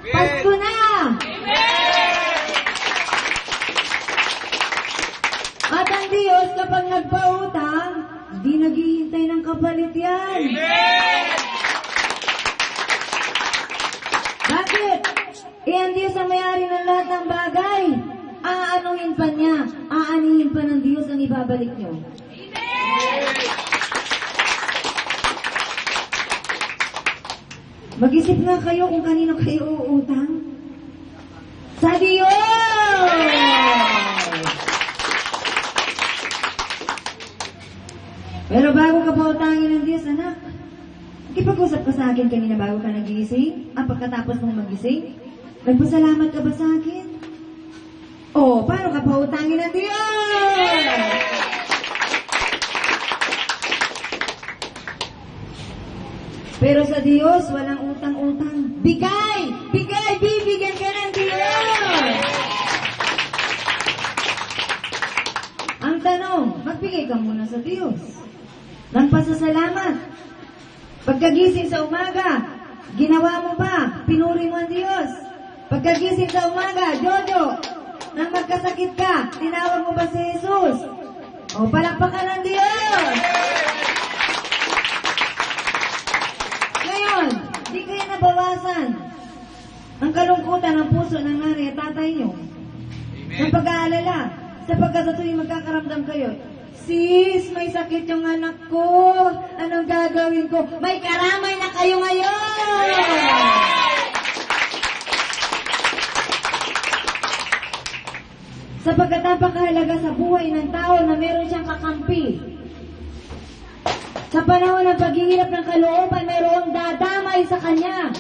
Pasko na! At ang Diyos, kapag nagpautang, di naghihintay ng kapalit yan. Bakit? Ang Diyos ang may-ari ng lahat ng bagay. Aanuhin pa niya, aanihin pa ng Diyos ang ibabalik niyo. Mag-isip nga kayo kung kanino kayo uutang. Sa Diyos! Pero bago ka pa utangin ng Diyos, anak, nakipag-usap ka sa akin kanina bago ka nagising? Pagkatapos mong magising? Nagpasalamat ka ba sa akin? O, paano ka pa utangin ng Diyos? Pero sa Diyos, walang utang-utang. Bigay! Bigay! Bibigyan ka ng Diyos! Ang tanong, magbigay ka muna sa Diyos ng pasasalamat. Pagkagising sa umaga, ginawa mo ba? Pinuri mo ang Diyos. Pagkagising sa umaga, Jojo, nang magkasakit ka, tinawag mo ba si Jesus? O, palakpakan ng Diyos! Ngayon, di kayo nabawasan ang kalungkutan ng puso ng nanay at tatay nyo. Ng pag-aalala, sapagkat sa tuwing magkakaramdam kayo, sis, may sakit yung anak ko. Anong gagawin ko? May karamay na kayo ngayon! Sapagkat napakahalaga sa buhay ng tao na meron siyang kakampi. Sa panahon ng paghihirap ng kalooban, mayroong dadamay sa kanya.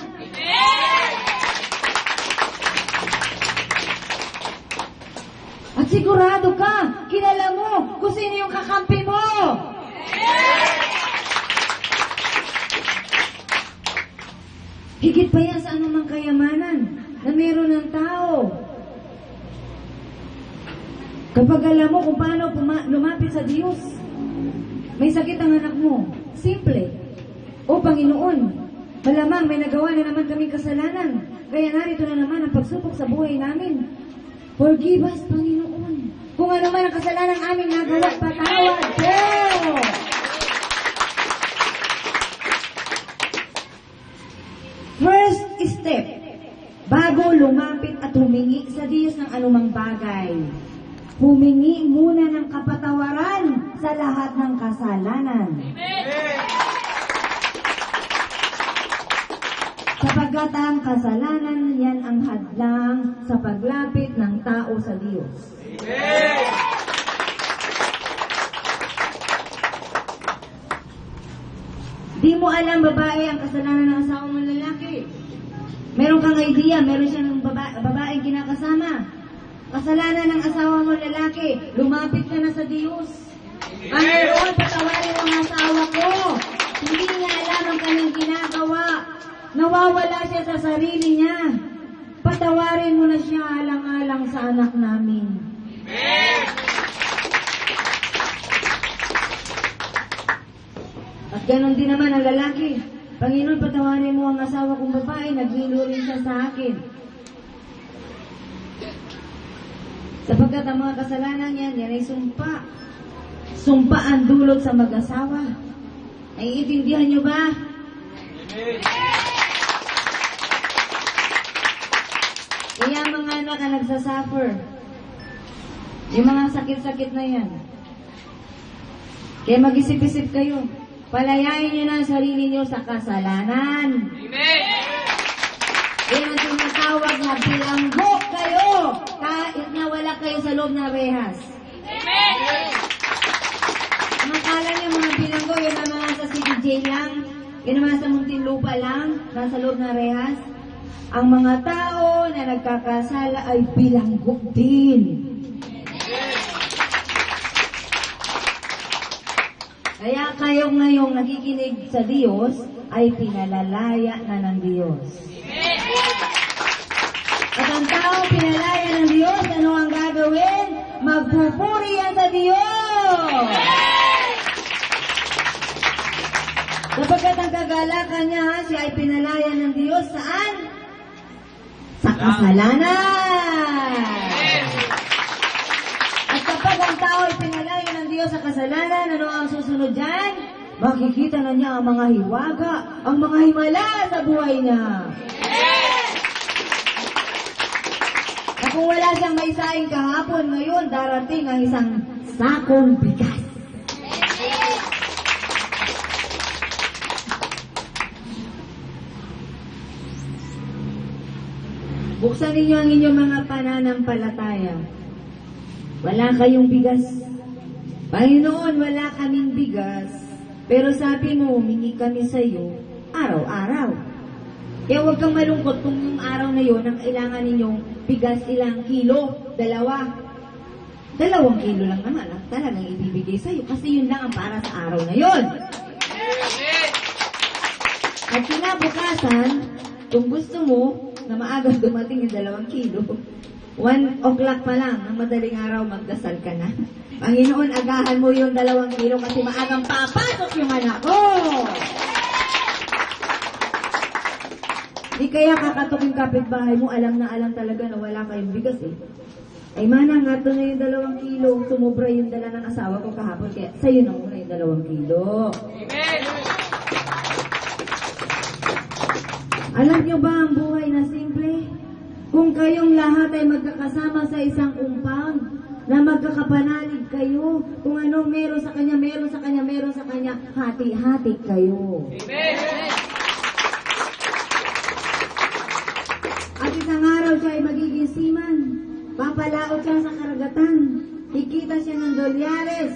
At sigurado ka, kilala mo kung sino yung kakampi mo. Higit pa yan sa anumang kayamanan na meron ng tao. Kapag alam mo kung paano lumapit sa Diyos, may sakit ang anak mo. Simple. O Panginoon, malamang may nagawa na naman kaming kasalanan. Kaya narito na naman ang pagsubok sa buhay namin. Forgive us, Panginoon. Kung ano man ang kasalanan aming nagawa, patawad po. First step, bago lumapit at humingi sa Diyos ng anumang bagay, humingi muna ng kapatawaran sa lahat ng kasalanan. Sapagkat ang kasalanan, yan ang hadlang sa paglapit ng tao sa Diyos. Di mo alam, babae, ang kasalanan ng asawa mong lalaki. Meron kang idea, meron siyang babaeng kinakasama. Kasalanan ng asawa mo lalaki, lumapit ka na sa Diyos. Panginoon, patawarin mo ang asawa ko. Hindi niya alam ang kanyang ginagawa. Nawawala siya sa sarili niya. Patawarin mo na siya alang-alang sa anak namin. At ganon din naman ang lalaki. Panginoon, patawarin mo ang asawa kong babae, naghilo rin siya sa akin. Sapagkat ang mga kasalanan yan ay sumpa. Sumpa ang dulot sa mag-asawa. Naiintindihan nyo ba? Kaya mga anak na nagsasuffer. Yung mga sakit-sakit na yan. Kaya mag-isip-isip kayo. Palayain nyo na ang sarili nyo sa kasalanan. Yan ang tinatawag na bilanggo kayo. Kahit na wala kayo sa loob ng rehas. Ang akala niyo mga bilanggo, yun ang mga sa CDJ lang. Yun ang mga sa Muntinlupa lang, nasa loob ng rehas. Ang mga tao na nagkakasala ay bilanggo din. Kaya kayo ngayong nakikinig sa Diyos ay pinalalaya na ng Diyos. At ang tao pinalaya ng Diyos, ano ang gagawin? Magpupuri yan sa Diyos! Sapagkat ang kagalakan niya, siya ay pinalaya ng Diyos saan? kasalanan. At kapag ang tao ay pinalayo ng Diyos sa kasalanan, ano ang susunod dyan? Makikita na niya ang mga hiwaga, ang mga himala sa buhay niya. At kung wala siyang maisaing kahapon, ngayon darating ang isang sakong bigas. Buksan ninyo ang inyong mga pananampalataya. Wala kayong bigas. Panginoon, wala kaming bigas. Pero sabi mo, humingi kami sa iyo araw-araw. Kaya huwag kang malungkot kung yung araw na yun, ang kailangan ninyong bigas ilang kilo, 2. 2 kilo lang naman ang talagang ibibigay sa iyo kasi yun lang ang para sa araw na yun. At kinabukasan, kung gusto mo na maagang dumating yung 2 kilo, 1 o'clock pa lang, ng madaling araw, magdasal ka na. Panginoon, agahan mo yung 2 kilo kasi maagang papasok yung anak ko. Di kaya kakatok yung kapitbahay mo, alam na alam talaga na wala kayong bigas eh. Ay manang, nga na yung 2 kilo, sumubra yung dala ng asawa ko kahapon, kaya sa'yo na muna yung 2 kilo. Amen! Alam nyo ba ang buhay na simple? Kung kayong lahat ay magkakasama sa isang compound, na magkakapanalig kayo, kung ano meron sa kanya, meron sa kanya, meron sa kanya, hati-hati kayo. Amen! At isang araw siya ay magiging seaman. Papalaot siya sa karagatan. Kikita siya ng dolyares.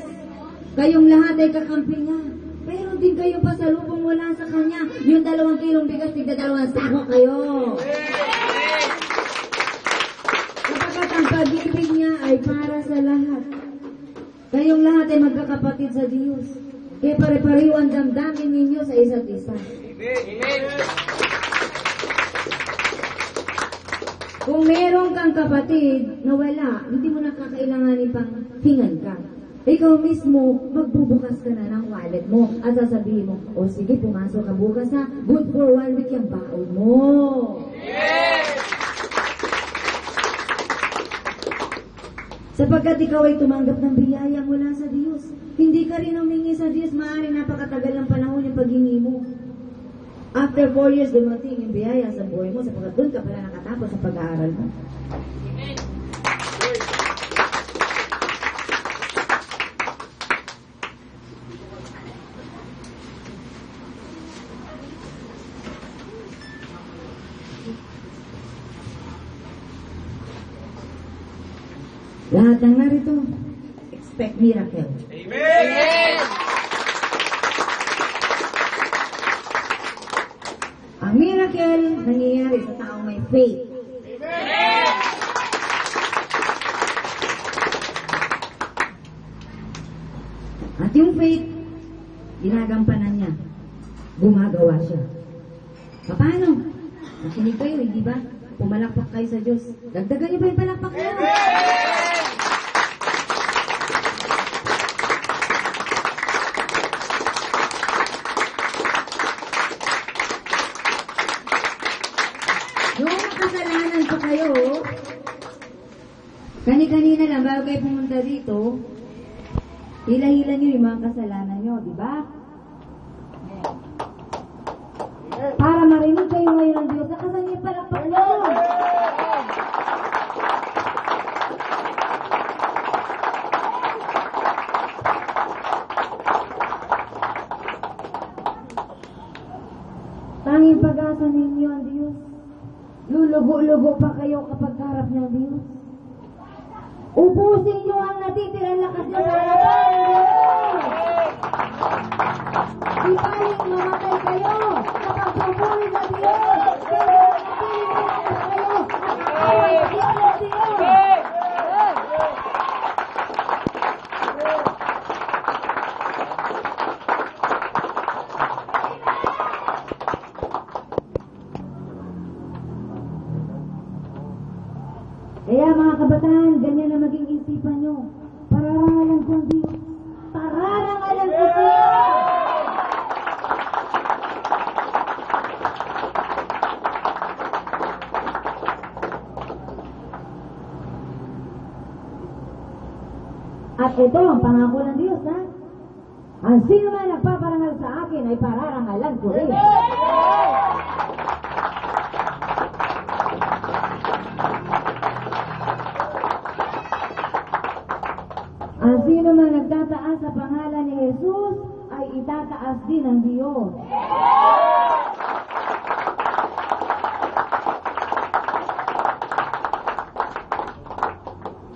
Kayong lahat ay kakampi niya. Pero din kayong pasalubong mula sa kanya. Yung 2 kilong bigas, tigda 2 sako kayo. Kapagkat ang pag-ibig niya ay para sa lahat. Kayong lahat ay magkakapatid sa Diyos. Kaya pare-pareho ang damdamin ninyo sa isa't isa. Amen. Kung meron kang kapatid na wala, hindi mo na kakailanganin pang hingan ka. Ikaw mismo, magbubukas ka na ng wallet mo at sasabihin mo, o sige, pumasok ka bukas ha, good for 1 week yung baon mo. Yes! Sapagkat ikaw ay tumanggap ng biyaya mula sa Diyos. Hindi ka rin humingi sa Diyos, maaaring napakatagal ng panahon yung paghingi mo. After 4 years, dumating yung biyaya sa buhay mo sapagkat doon ka pala nakatapos sa pag-aaral mo. Amen. Lahat ng narito, expect miracle. Amen! Ang miracle nangyayari sa taong may faith. Amen! At yung faith, ginagampanan niya. Gumagawa siya. Paano? Makinig kayo, hindi ba? Pumalakpak kayo sa Diyos. Dagdagan niyo ba yung palakpak niyo? Yung makasalanan pa kayo, kani-kanina lang, bago kayo pumunta dito, hila-hila niyo yung mga kasalanan niyo, di ba? Para marinig kayo ngayon ng Diyos, nakasan niyo palakpak niyo. Tanging pag-asa ninyo ang Diyos. Lulugo-lugo pa kayo kapag harap ng Diyos. Ubusin niyo ang natitirang lakas niyo sa harapan ng Diyos. Di paling mamatay kayo kapag pupuri sa Diyos. Pero napiling mo lang sa kayo at away sa Diyos. Kaya mga kabataan, ganyan na maging isipan nyo. Pararangalan ko ang Diyos. Pararangalan ko siya! At ito ang pangako ng Diyos, ha? Ang sino man nagpaparangal sa akin ay pararangalan ko rin. Ang sino man nagtataas sa pangalan ni Jesus ay itataas din ng Diyos.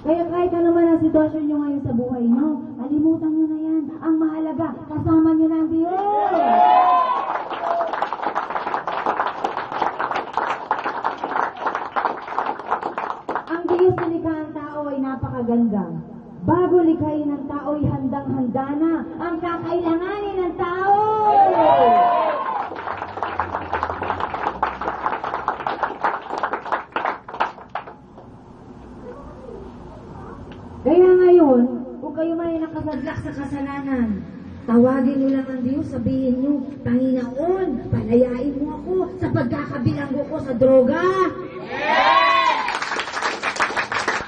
Kaya kahit ano man ang sitwasyon nyo ngayon sa buhay nyo, kalimutan nyo na yan. Ang mahalaga, kasama nyo na ang Diyos. Ang Diyos na likha ang tao ay napakaganda. Bago likhain ng tao ay handang-handa na ang kakailanganin ng tao. Kaya ngayon, kung kayo may nakasadlak sa kasalanan, tawagin niyo lang ang Diyos, sabihin niyo, Panginoon, palayain mo ako sa pagkakabilanggo ko sa droga.